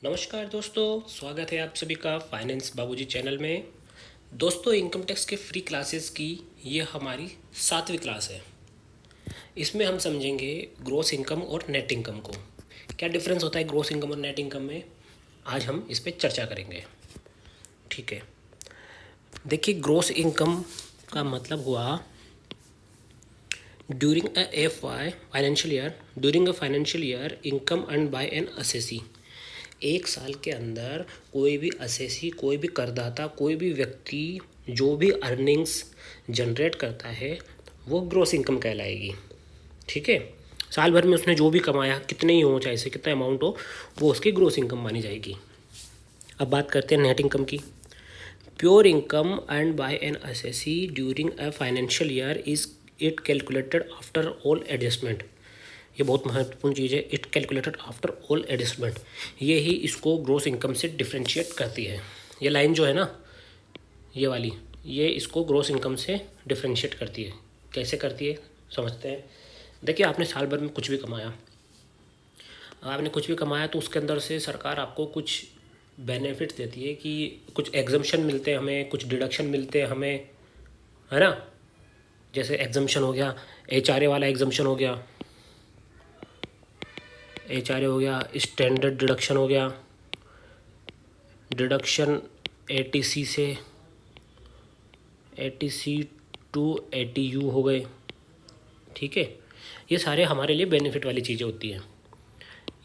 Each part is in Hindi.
नमस्कार दोस्तों, स्वागत है आप सभी का फाइनेंस बाबूजी चैनल में। दोस्तों, इनकम टैक्स के फ्री क्लासेस की ये हमारी 7वीं क्लास है। इसमें हम समझेंगे ग्रॉस इनकम और नेट इनकम को। क्या डिफरेंस होता है ग्रॉस इनकम और नेट इनकम में, आज हम इस पर चर्चा करेंगे। ठीक है, देखिए ग्रॉस इनकम का मतलब हुआ during a financial year income earn by N assessee. एक साल के अंदर कोई भी असेसी, कोई भी करदाता, कोई भी व्यक्ति जो भी अर्निंग्स जनरेट करता है वो ग्रॉस इनकम कहलाएगी। ठीक है, साल भर में उसने जो भी कमाया, कितने ही हो, चाहे से कितना अमाउंट हो, वो उसकी ग्रॉस इनकम मानी जाएगी। अब बात करते हैं नेट इनकम की। Pure income earn by N assessee during a financial year is it calculated after all adjustment. ये बहुत महत्वपूर्ण चीज़ है, it calculated after all adjustment. ये ही इसको ग्रॉस इनकम से डिफ्रेंशिएट करती है। ये लाइन जो है ना, ये वाली, ये इसको ग्रॉस इनकम से डिफ्रेंशिएट करती है। कैसे करती है समझते हैं। देखिए, आपने साल भर में कुछ भी कमाया, तो उसके अंदर से सरकार आपको कुछ बेनिफिट देती है कि कुछ एग्जम्पशन मिलते हैं हमें, कुछ डिडक्शन मिलते हैं हमें, है ना। जैसे एग्जम्पशन हो गया, एचआरए वाला एग्जम्पशन हो गया, एचआरए हो गया, स्टैंडर्ड डिडक्शन हो गया, डिडक्शन एटीसी से, एटीसी टू एटीयू हो गए। ठीक है, ये सारे हमारे लिए बेनिफिट वाली चीज़ें होती हैं।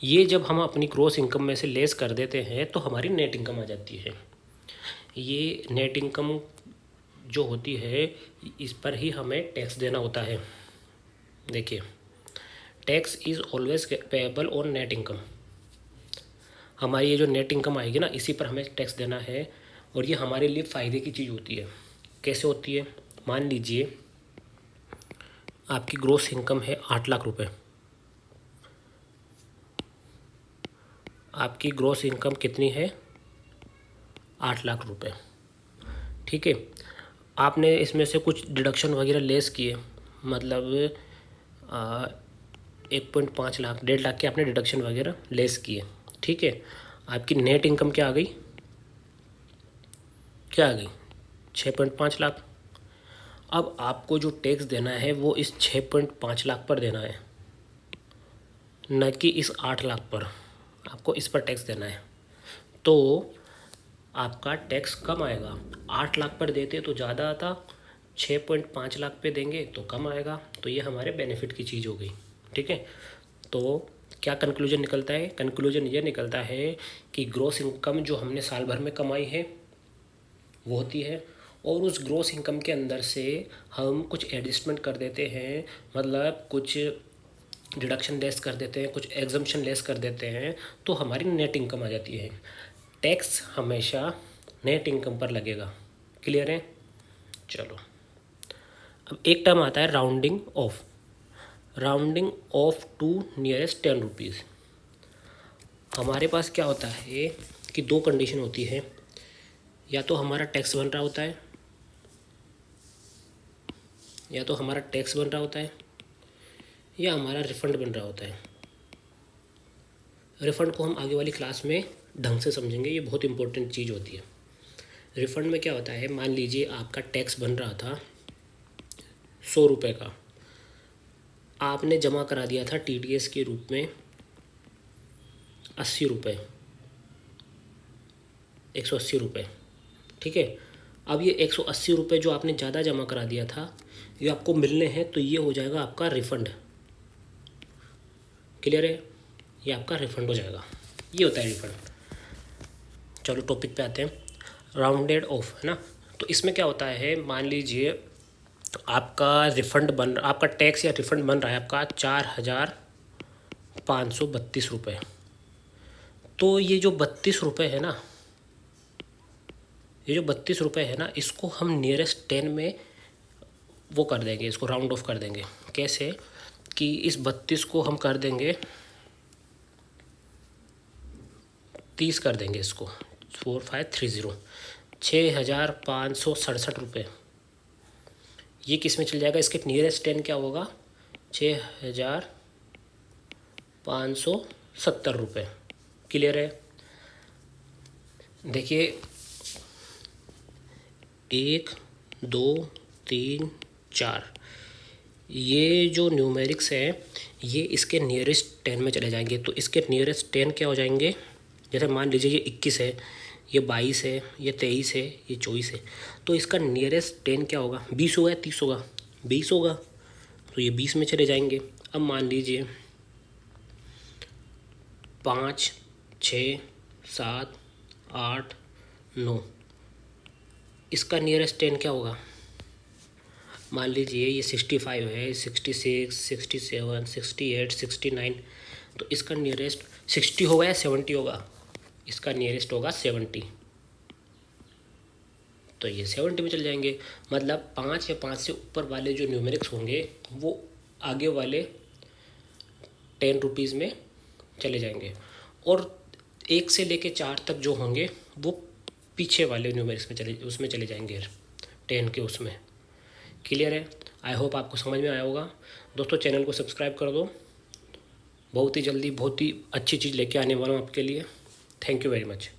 ये जब हम अपनी ग्रॉस इनकम में से लेस कर देते हैं तो हमारी नेट इनकम आ जाती है। ये नेट इनकम जो होती है, इस पर ही हमें टैक्स देना होता है। देखिए, tax is always payable on net income. हमारी ये जो नेट इनकम आएगी ना, इसी पर हमें टैक्स देना है, और ये हमारे लिए फ़ायदे की चीज़ होती है। कैसे होती है, मान लीजिए आपकी ग्रॉस इनकम है 8 लाख रुपए। आपकी ग्रॉस इनकम कितनी है, 8 लाख रुपए। ठीक है, आपने इसमें से कुछ डिडक्शन वगैरह लेस किए, मतलब 1.5 लाख, 1.5 लाख के आपने डिडक्शन वगैरह लेस किए। ठीक है, आपकी नेट इनकम क्या आ गई, 6.5 लाख। अब आपको जो टैक्स देना है वो इस 6.5 लाख पर देना है, न कि इस 8 लाख पर। आपको इस पर टैक्स देना है, तो आपका टैक्स कम आएगा। 8 लाख पर देते तो ज़्यादा आता, 6.5 लाख पे देंगे तो कम आएगा। तो ये हमारे बेनिफिट की चीज़ हो गई। ठीक है, तो क्या कंक्लूजन निकलता है, कंक्लूजन ये निकलता है कि ग्रॉस इनकम जो हमने साल भर में कमाई है वो होती है, और उस ग्रॉस इनकम के अंदर से हम कुछ एडजस्टमेंट कर देते हैं, मतलब कुछ डिडक्शन लेस कर देते हैं, कुछ एग्जम्पशन लेस कर देते हैं, तो हमारी नेट इनकम आ जाती है। टैक्स हमेशा नेट इनकम पर लगेगा। क्लियर है। चलो, अब एक टर्म आता है rounding off. Rounding off to nearest 10 rupees. हमारे पास क्या होता है कि दो कंडीशन होती है, या तो हमारा टैक्स बन रहा होता है, या हमारा रिफ़ंड बन रहा होता है। रिफ़ंड को हम आगे वाली क्लास में ढंग से समझेंगे, ये बहुत इंपॉर्टेंट चीज़ होती है। रिफ़ंड में क्या होता है, मान लीजिए आपका टैक्स बन रहा था 100 रुपये का, आपने जमा करा दिया था टीडीएस के रूप में 80 रुपये, 180 रुपये। ठीक है, अब ये 180 रुपये जो आपने ज़्यादा जमा करा दिया था, ये आपको मिलने हैं, तो ये हो जाएगा आपका रिफ़ंड। क्लियर है, ये आपका रिफ़ंड हो जाएगा। ये होता है रिफ़ंड। चलो टॉपिक पे आते हैं, राउंडेड ऑफ, है ना। तो इसमें क्या होता है, मान लीजिए आपका टैक्स या रिफ़ंड बन रहा है आपका 4,532 रुपये। तो ये जो 32 रुपये है ना, इसको हम नियरेस्ट 10 में वो कर देंगे, इसको राउंड ऑफ कर देंगे। कैसे कि इस 32 को हम कर देंगे 30 कर देंगे, इसको 4530, 6,567 रुपये। ये किस में चल जाएगा, इसके नियरेस्ट 10 क्या होगा, 6,570 रुपये। क्लियर है। देखिए 1 2 3 4, ये जो न्यूमेरिक्स है ये इसके नियरेस्ट 10 में चले जाएंगे। तो इसके नियरेस्ट 10 क्या हो जाएंगे, जैसे मान लीजिए ये 21 है, ये 22 है, ये 23 है, ये 24 है, तो इसका नियरेस्ट 10 क्या होगा, 20 होगा या 30 होगा, 20 होगा, तो ये 20 में चले जाएंगे। अब मान लीजिए 5 6 7 8 9, इसका नियरेस्ट 10 क्या होगा, मान लीजिए ये 65 है, 66 67 68 69, तो इसका नियरेस्ट 60 होगा या 70 होगा, इसका नियरेस्ट होगा 70, तो ये 70 में चल जाएंगे। मतलब 5 या 5 से ऊपर वाले जो न्यूमेरिक्स होंगे वो आगे वाले 10 रुपीज़ में चले जाएंगे, और 1 से लेके 4 तक जो होंगे वो पीछे वाले न्यूमेरिक्स में उसमें चले जाएंगे, 10 के उसमें। क्लियर है? आई होप आपको समझ में आया होगा। दोस्तों चैनल को सब्सक्राइब कर दो, बहुत ही जल्दी बहुत ही अच्छी चीज़ लेके आने वाला हूँ आपके लिए। Thank you very much.